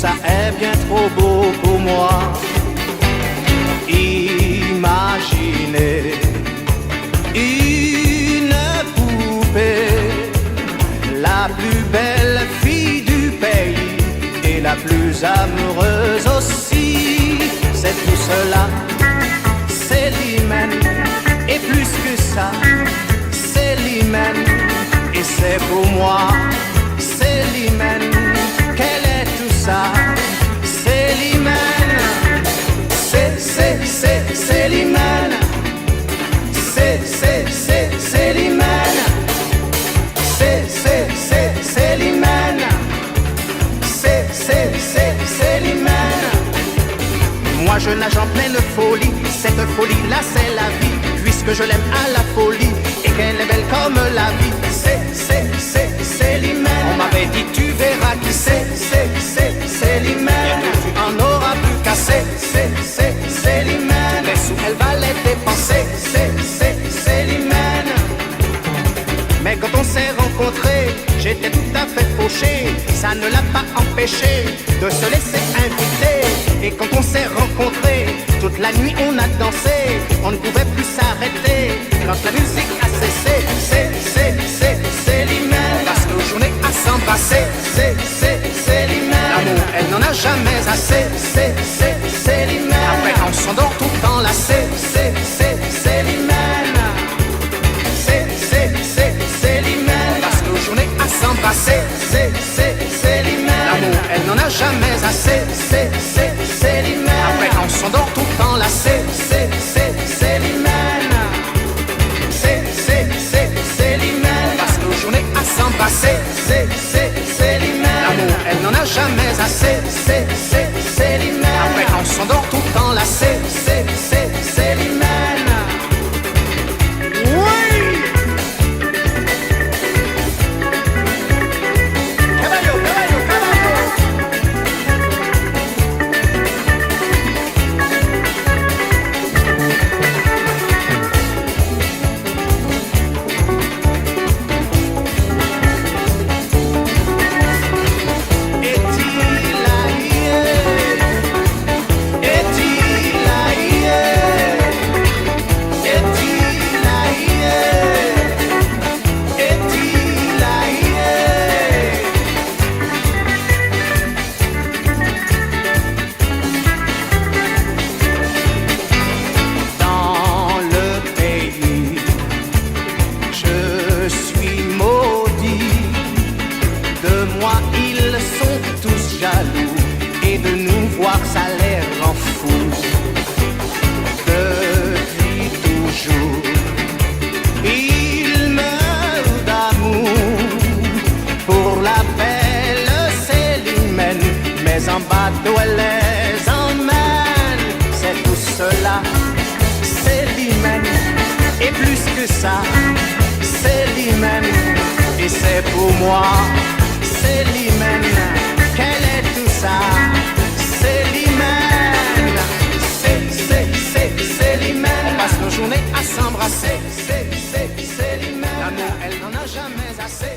ça est bien trop beau pour moi. Imaginez une poupée, la plus belle fille du pays et la plus amoureuse aussi. C'est tout cela, c'est l'hymen, et plus que ça, c'est l'hymen, et c'est pour moi, c'est l'hymen. Quel est tout ça? C'est l'hymen, c'est l'hymen, c'est l'hymen, c'est l'hymen, c'est l'hymen. Moi je nage en pleine folie, cette folie-là c'est la vie, puisque je l'aime à la folie et qu'elle est belle comme la vie. C'est l'hymen. On m'avait dit tu verras qui c'est l'hymen. Tu en auras plus qu'à c'est l'hymen. Les sous elle va les dépenser, c'est l'hymen. Mais quand on s'est rencontrés, j'étais tout à fait fauché. Ça ne l'a pas empêché de se laisser inviter. Et quand on s'est rencontrés, toute la nuit on a dansé. On ne pouvait plus s'arrêter quand la musique a cessé. C'est l'hymen. On passe nos journées à s'embrasser. C'est l'hymen. L'amour, elle n'en a jamais assez. C'est l'hymen. Après on s'endort tout enlacé. C'est l'hymen. C'est l'hymen. On passe nos journées à s'embrasser. C'est l'hymen. L'amour, elle n'en a jamais assez. C'est l'hymen. Après on s'endort tout enlacé. C'est l'hymen. C'est l'hymen. On passe nos journées à s'embrasser. C'est l'hymen. L'amour, elle n'en a jamais assez. C'est l'hymen. Après on s'endort tout enlacé. C'est l'hymen. Oui. Ils sont tous jaloux et de nous voir ça les rend fous. Depuis toujours, ils meurent d'amour pour la belle Célimène, mais en bateau elle les emmène. C'est tout cela, c'est l'hymen, et plus que ça, c'est l'hymen, et c'est pour moi. C'est l'hymen, quel est tout ça? C'est l'hymen, c'est l'hymen. On passe nos journées à s'embrasser, c'est l'hymen. L'amour, elle n'en a jamais assez.